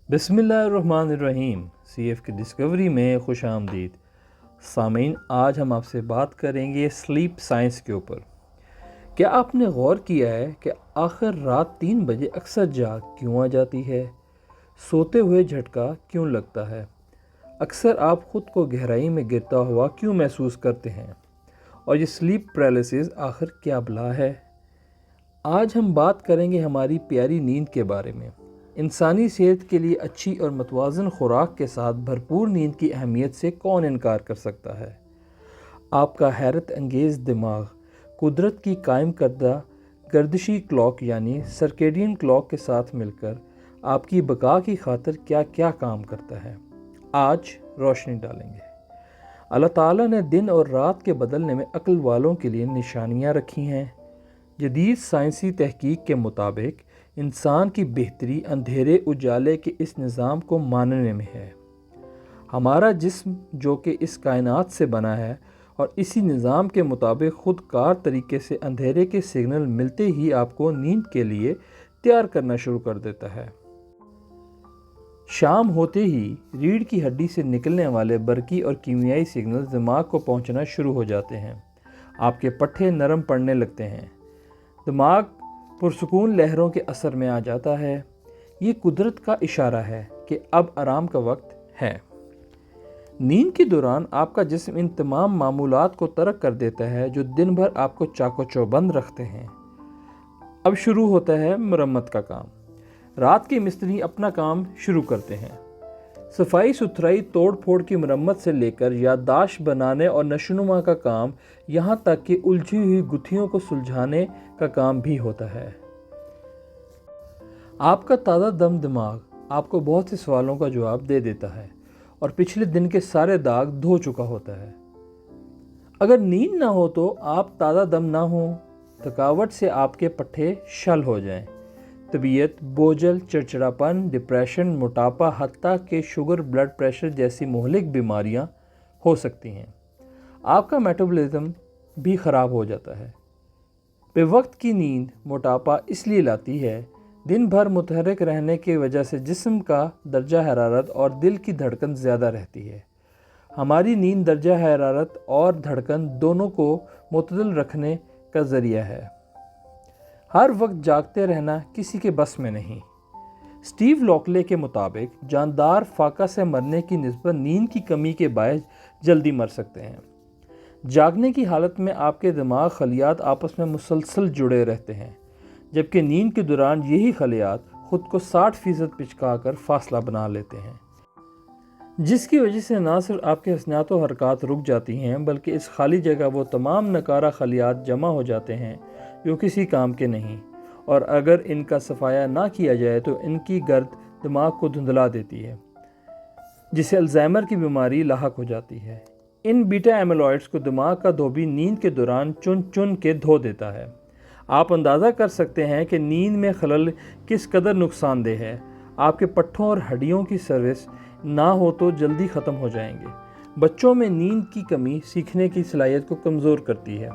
बिस्मिल्लाहिर्रहमानिर्रहीम। CF की discovery में खुश आमदीद। सामीन, आज हम आपसे बात करेंगे स्लीप साइंस के ऊपर। क्या आपने गौर किया है कि आखिर रात 3 बजे अक्सर जाग क्यों आ जाती है? सोते हुए झटका क्यों लगता है? अक्सर आप ख़ुद को गहराई में गिरता हुआ क्यों महसूस करते हैं? और ये स्लीप पैरालिसिस आखिर क्या बला है? आज हम बात करेंगे हमारी प्यारी नींद के बारे में। इंसानी सेहत के लिए अच्छी और मतवाज़न खुराक के साथ भरपूर नींद की अहमियत से कौन इनकार कर सकता है। आपका हैरत अंगेज़ दिमाग कुदरत की कायम करदा गर्दिशी क्लॉक यानी सर्केडियन क्लॉक के साथ मिलकर आपकी बका की खातिर क्या क्या काम करता है, आज रोशनी डालेंगे। अल्लाह ताला ने दिन और रात के बदलने में अक्ल वालों के लिए निशानियाँ रखी हैं। जदीद साइंसी तहकीक के मुताबिक इंसान की बेहतरी अंधेरे उजाले के इस निज़ाम को मानने में है। हमारा जिस्म जो कि इस कायनात से बना है और इसी निज़ाम के मुताबिक ख़ुद कार तरीके से अंधेरे के सिग्नल मिलते ही आपको नींद के लिए तैयार करना शुरू कर देता है। शाम होते ही रीढ़ की हड्डी से निकलने वाले बरकी और कीमियाई सिग्नल दिमाग को पहुंचना शुरू हो जाते हैं। आपके पट्टे नरम पड़ने लगते हैं। दिमाग पुरसुकून लहरों के असर में आ जाता है। ये कुदरत का इशारा है कि अब आराम का वक्त है। नींद के दौरान आपका जिस्म इन तमाम मामूलात को तर्क कर देता है जो दिन भर आपको चाको चौबंद रखते हैं। अब शुरू होता है मरम्मत का काम। रात के मिस्त्री अपना काम शुरू करते हैं। सफाई सुथराई तोड़ फोड़ की मरम्मत से लेकर याददाश्त बनाने और नशोनुमा का काम, यहाँ तक कि उलझी हुई गुत्थियों को सुलझाने का काम भी होता है। आपका ताज़ा दम दिमाग आपको बहुत से सवालों का जवाब दे देता है और पिछले दिन के सारे दाग धो चुका होता है। अगर नींद ना हो तो आप ताज़ा दम ना हो, थकावट से आपके पट्टे शल हो जाएं, तबीयत बोझल, चिड़चिड़ापन, डिप्रेशन, मोटापा, हत्ता के शुगर, ब्लड प्रेशर जैसी मुहलिक बीमारियां हो सकती हैं। आपका मेटाबॉलिज्म भी ख़राब हो जाता है। बेवक्त की नींद मोटापा इसलिए लाती है, दिन भर मुतहरिक रहने की वजह से जिस्म का दर्जा हरारत और दिल की धड़कन ज़्यादा रहती है। हमारी नींद दर्जा हरारत और धड़कन दोनों को मुतदल रखने का ज़रिया है। हर वक्त जागते रहना किसी के बस में नहीं। स्टीव लॉकले के मुताबिक जानदार फाका से मरने की निस्बत नींद की कमी के बायस जल्दी मर सकते हैं। जागने की हालत में आपके दिमाग खलियात आपस में मुसलसल जुड़े रहते हैं, जबकि नींद के दौरान यही खलियात खुद को 60% पिचका कर फासला बना लेते हैं, जिसकी वजह से ना सिर्फ आपके हसनात व हरकत रुक जाती हैं, बल्कि इस खाली जगह वो तमाम नकारा खलियात जमा हो जाते हैं जो किसी काम के नहीं, और अगर इनका सफाया ना किया जाए तो इनकी गर्द दिमाग को धुंधला देती है, जिससे अल्जाइमर की बीमारी लाहक हो जाती है। इन बीटा एमिलॉइड्स को दिमाग का धोबी नींद के दौरान चुन चुन के धो देता है। आप अंदाज़ा कर सकते हैं कि नींद में खलल किस कदर नुकसानदेह है। आपके पट्ठों और हड्डियों की सर्विस ना हो तो जल्दी ख़त्म हो जाएंगे। बच्चों में नींद की कमी सीखने की सलाहियत को कमज़ोर करती है।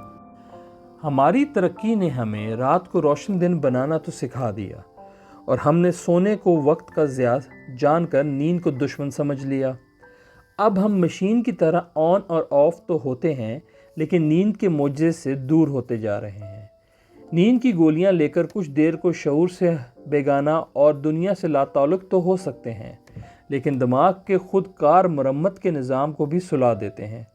हमारी तरक्की ने हमें रात को रोशन दिन बनाना तो सिखा दिया, और हमने सोने को वक्त का ज़िया जानकर नींद को दुश्मन समझ लिया। अब हम मशीन की तरह ऑन और ऑफ तो होते हैं, लेकिन नींद के मोजे से दूर होते जा रहे हैं। नींद की गोलियां लेकर कुछ देर को शऊर से बेगाना और दुनिया से लाताल्लुक़ तो हो सकते हैं, लेकिन दिमाग के खुद कार मरम्मत के निज़ाम को भी सुला देते हैं।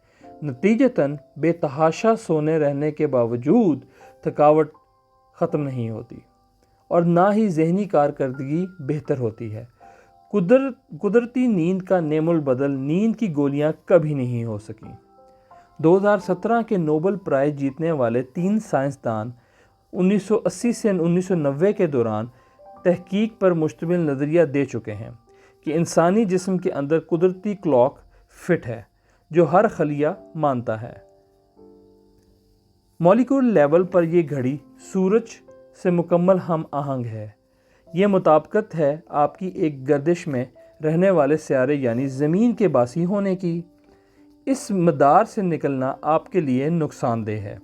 नतीजतन बेतहाशा सोने रहने के बावजूद थकावट ख़त्म नहीं होती और ना ही जहनी कारकर्दगी बेहतर होती है। कुदरती नींद का नेमुल बदल नींद की गोलियां कभी नहीं हो सकी। 2017 के नोबेल प्राइज़ जीतने वाले 3 साइंसदान 1980 से 1990 के दौरान तहकीक पर मुश्तमिल नज़रिया दे चुके हैं कि इंसानी जिस्म के अंदर कुदरती क्लॉक फिट है जो हर खलिया मानता है। मॉलिक्यूल लेवल पर यह घड़ी सूरज से मुकम्मल हम आहंग है। यह मुताबिकत है आपकी एक गर्दिश में रहने वाले सियारे यानी ज़मीन के बासी होने की। इस मदार से निकलना आपके लिए नुकसानदेह है।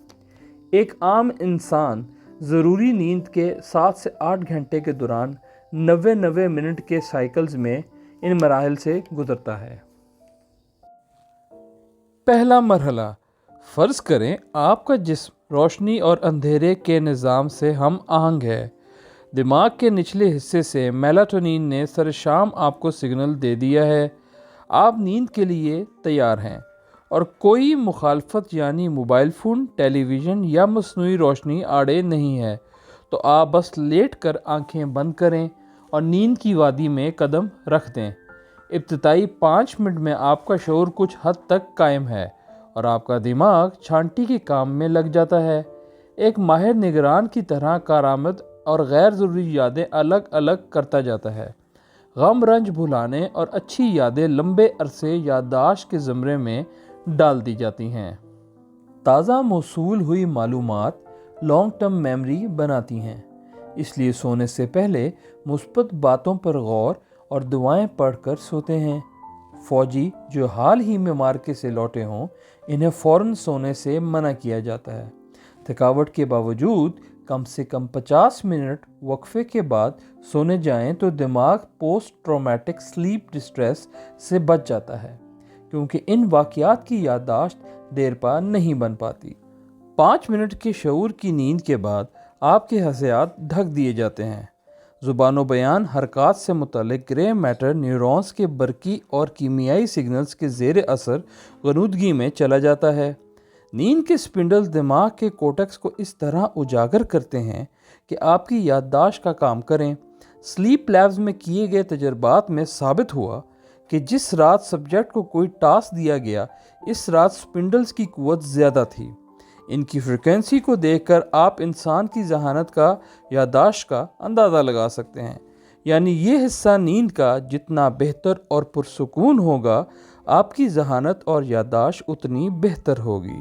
एक आम इंसान ज़रूरी नींद के 7 से 8 घंटे के दौरान 90 منٹ کے سائیکلز میں ان مراحل سے گزرتا ہے۔ پہلا مرحلہ، فرض کریں آپ کا جسم روشنی اور اندھیرے کے نظام سے ہم آہنگ ہے۔ دماغ کے نچلے حصے سے میلاٹونین نے سر شام آپ کو سگنل دے دیا ہے، آپ نیند کے لیے تیار ہیں، اور کوئی مخالفت یعنی موبائل فون، ٹیلی ویژن یا مصنوعی روشنی آڑے نہیں ہے، تو آپ بس لیٹ کر آنکھیں بند کریں اور نیند کی وادی میں قدم رکھ دیں۔ ابتدائی 5 منٹ میں آپ کا شعور کچھ حد تک قائم ہے اور آپ کا دماغ چھانٹی کے کام میں لگ جاتا ہے، ایک ماہر نگران کی طرح کارآمد اور غیر ضروری یادیں الگ الگ کرتا جاتا ہے۔ غم رنج بھلانے اور اچھی یادیں لمبے عرصے یادداشت کے زمرے میں ڈال دی جاتی ہیں۔ تازہ موصول ہوئی معلومات لانگ ٹرم میموری بناتی ہیں، اس لیے سونے سے پہلے مثبت باتوں پر غور اور دعائیں پڑھ کر سوتے ہیں۔ فوجی جو حال ہی میں معرکے سے لوٹے ہوں، انہیں فوراً سونے سے منع کیا جاتا ہے۔ تھکاوٹ کے باوجود کم سے کم 50 منٹ وقفے کے بعد سونے جائیں تو دماغ پوسٹ ٹرامیٹک سلیپ ڈسٹریس سے بچ جاتا ہے، کیونکہ ان واقعات کی یادداشت دیر پا نہیں بن پاتی۔ 5 منٹ کے شعور کی نیند کے بعد آپ کے حسیات ڈھک دیے جاتے ہیں۔ زبان و بیان حرکات سے متعلق گرے میٹر نیورونز کے برقی اور کیمیائی سگنلز کے زیر اثر غنودگی میں چلا جاتا ہے۔ نیند کے سپنڈل دماغ کے کورٹیکس کو اس طرح اجاگر کرتے ہیں کہ آپ کی یادداشت کا کام کریں۔ سلیپ لیبز میں کیے گئے تجربات میں ثابت ہوا کہ جس رات سبجیکٹ کو کوئی ٹاسک دیا گیا، اس رات سپنڈلز کی قوت زیادہ تھی۔ ان کی فریکوینسی کو دیکھ کر آپ انسان کی ذہانت کا یادداشت کا اندازہ لگا سکتے ہیں، یعنی یہ حصہ نیند کا جتنا بہتر اور پرسکون ہوگا، آپ کی ذہانت اور یادداشت اتنی بہتر ہوگی۔